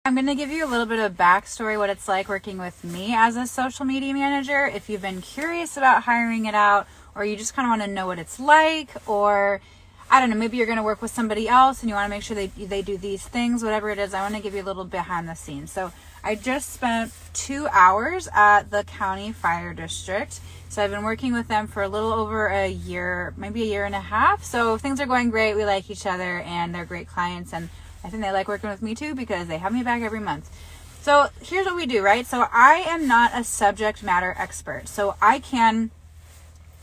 I'm going to give you a little bit of backstory, what it's like working with me as a social media manager. If you've been curious about hiring it out, or you just kind of want to know what it's like, or I don't know, maybe you're going to work with somebody else and you want to make sure they do these things, whatever it is, I want to give you a little behind the scenes. So I just spent 2 hours at the county fire district. So I've been working with them for a little over a year, maybe a year and a half. So things are going great. We like each other and they're great clients. And I think they like working with me too because they have me back every month. So here's what we do, right? So I am not a subject matter expert. So I can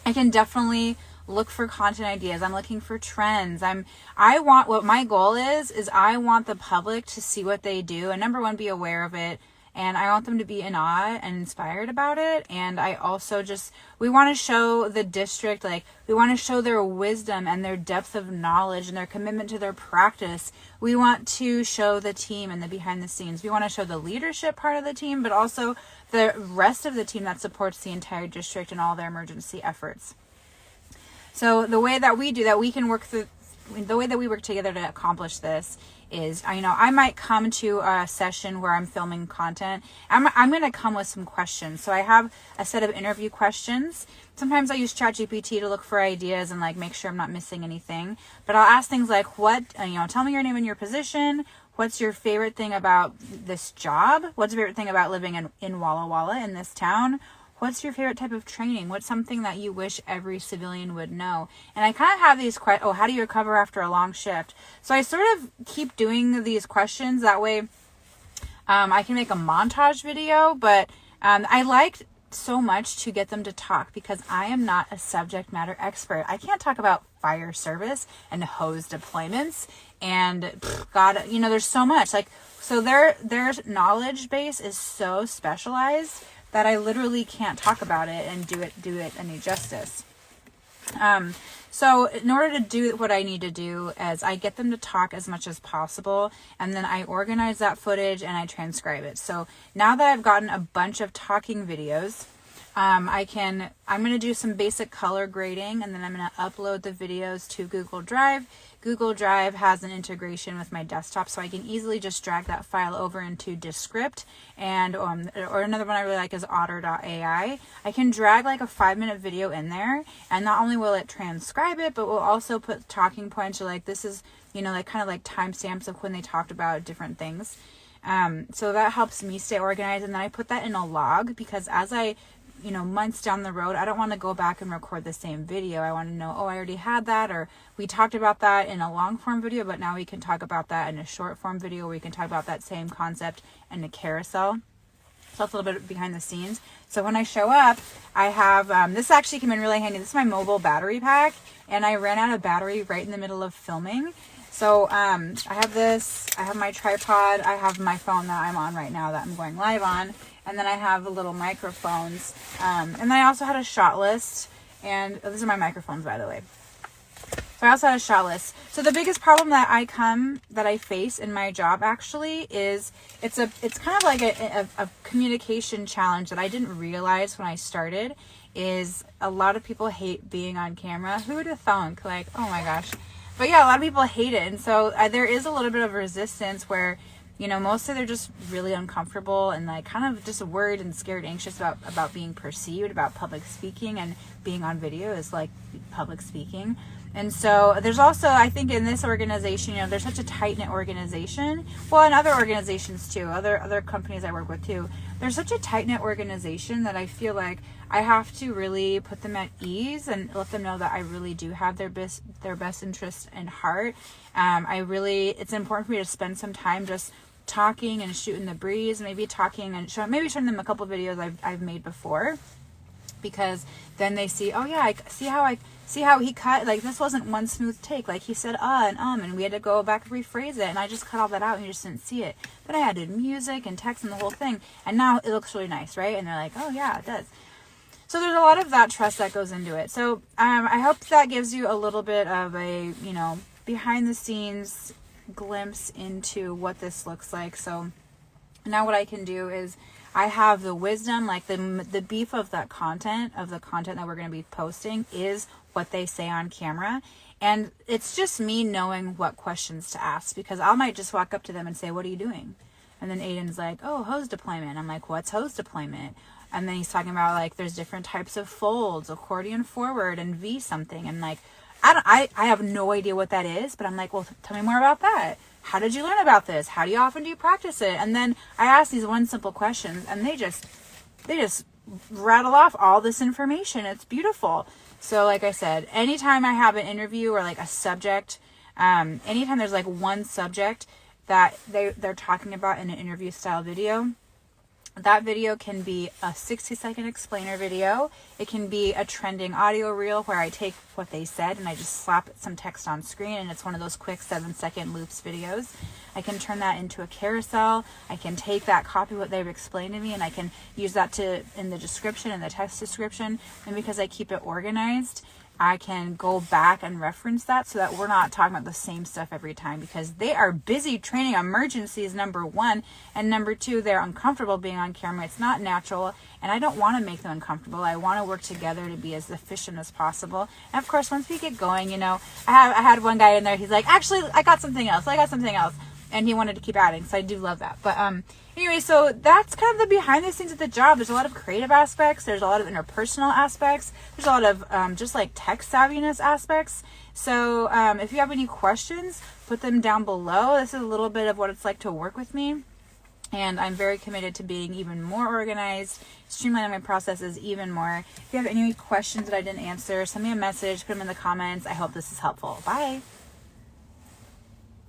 definitely look for content ideas. I'm looking for trends. What my goal is I want the public to see what they do and number one, be aware of it. And I want them to be in awe and inspired about it. And I also we want to show the district, we want to show their wisdom and their depth of knowledge and their commitment to their practice. We want to show the team and the behind the scenes. We want to show the leadership part of the team, but also the rest of the team that supports the entire district and all their emergency efforts. So the way that we do that, the way that we work together to accomplish this is, I might come to a session where I'm filming content. I'm going to come with some questions. So I have a set of interview questions. Sometimes I use ChatGPT to look for ideas and make sure I'm not missing anything. But I'll ask things like, tell me your name and your position. What's your favorite thing about this job? What's your favorite thing about living in Walla Walla in this town? What's your favorite type of training? What's something that you wish every civilian would know? And I kind of have these questions. How do you recover after a long shift? So I sort of keep doing these questions. That way I can make a montage video. But I liked so much to get them to talk because I am not a subject matter expert. I can't talk about fire service and hose deployments. And God, there's so much. So their knowledge base is so specialized that I literally can't talk about it and do it any justice. So in order to do what I need to do is I get them to talk as much as possible, and then I organize that footage and I transcribe it. So now that I've gotten a bunch of talking videos, I'm going to do some basic color grading, and then I'm going to upload the videos to Google Drive. Google Drive has an integration with my desktop, so I can easily just drag that file over into Descript, and or another one I really like is otter.ai. I can drag a 5-minute video in there, and not only will it transcribe it, but we'll also put talking points or this is, kind of timestamps of when they talked about different things. So that helps me stay organized, and then I put that in a log because as I months down the road, I don't want to go back and record the same video. I want to know, I already had that, or we talked about that in a long form video, but now we can talk about that in a short form video. We can talk about that same concept in a carousel. So that's a little bit behind the scenes. So when I show up, I have, this actually came in really handy. This is my mobile battery pack, and I ran out of battery right in the middle of filming. So I have this, I have my tripod, I have my phone that I'm on right now that I'm going live on, and then I have the little microphones, and then I also had a shot list, and these are my microphones, by the way. So I also had a shot list. So the biggest problem that I face in my job actually is it's kind of like a communication challenge that I didn't realize when I started. Is a lot of people hate being on camera. Who would have thunk? Oh my gosh. But yeah, a lot of people hate it. And so there is a little bit of resistance where, mostly they're just really uncomfortable and kind of just worried and scared, anxious about being perceived, about public speaking, and being on video is like public speaking. And so there's also, I think in this organization, there's such a tight-knit organization. Well, in other organizations too, other companies I work with too, there's such a tight-knit organization that I feel like I have to really put them at ease and let them know that I really do have their best interest in heart. It's important for me to spend some time just talking and shooting the breeze, maybe talking and showing them a couple videos I've made before, because then they see, oh yeah, I see how he cut, this wasn't one smooth take, he said and we had to go back and rephrase it, and I just cut all that out and you just didn't see it, but I added music and text and the whole thing, and now it looks really nice, right? And they're like, oh yeah, it does. So there's a lot of that trust that goes into it. So I hope that gives you a little bit of a behind the scenes glimpse into what this looks like. So now what I can do is I have the wisdom, the beef of the content that we're going to be posting is what they say on camera. And it's just me knowing what questions to ask, because I might just walk up to them and say, what are you doing? And then Aiden's like, oh, hose deployment. I'm like, what's hose deployment? And then he's talking about like there's different types of folds, accordion forward and V something. And like, I have no idea what that is, but I'm like, well, tell me more about that. How did you learn about this? How do you practice it? And then I ask these one simple questions, and they just rattle off all this information. It's beautiful. So like I said, anytime I have an interview or like a subject, anytime there's like one subject that they're talking about in an interview style video, that video can be a 60-second explainer video. It can be a trending audio reel where I take what they said and I just slap some text on screen, and it's one of those quick 7-second loops videos. I can turn that into a carousel. I can take that, copy what they've explained to me, and I can use that in the description, in the text description. And because I keep it organized, I can go back and reference that so that we're not talking about the same stuff every time, because they are busy training emergencies, number one, and number two, they're uncomfortable being on camera. It's not natural, and I don't want to make them uncomfortable. I want to work together to be as efficient as possible. And of course, once we get going, I had one guy in there, he's like, actually, I got something else. And he wanted to keep adding, so I do love that. But anyway, so that's kind of the behind the scenes of the job. There's a lot of creative aspects. There's a lot of interpersonal aspects. There's a lot of just like tech savviness aspects. So if you have any questions, put them down below. This is a little bit of what it's like to work with me. And I'm very committed to being even more organized, streamlining my processes even more. If you have any questions that I didn't answer, send me a message, put them in the comments. I hope this is helpful. Bye.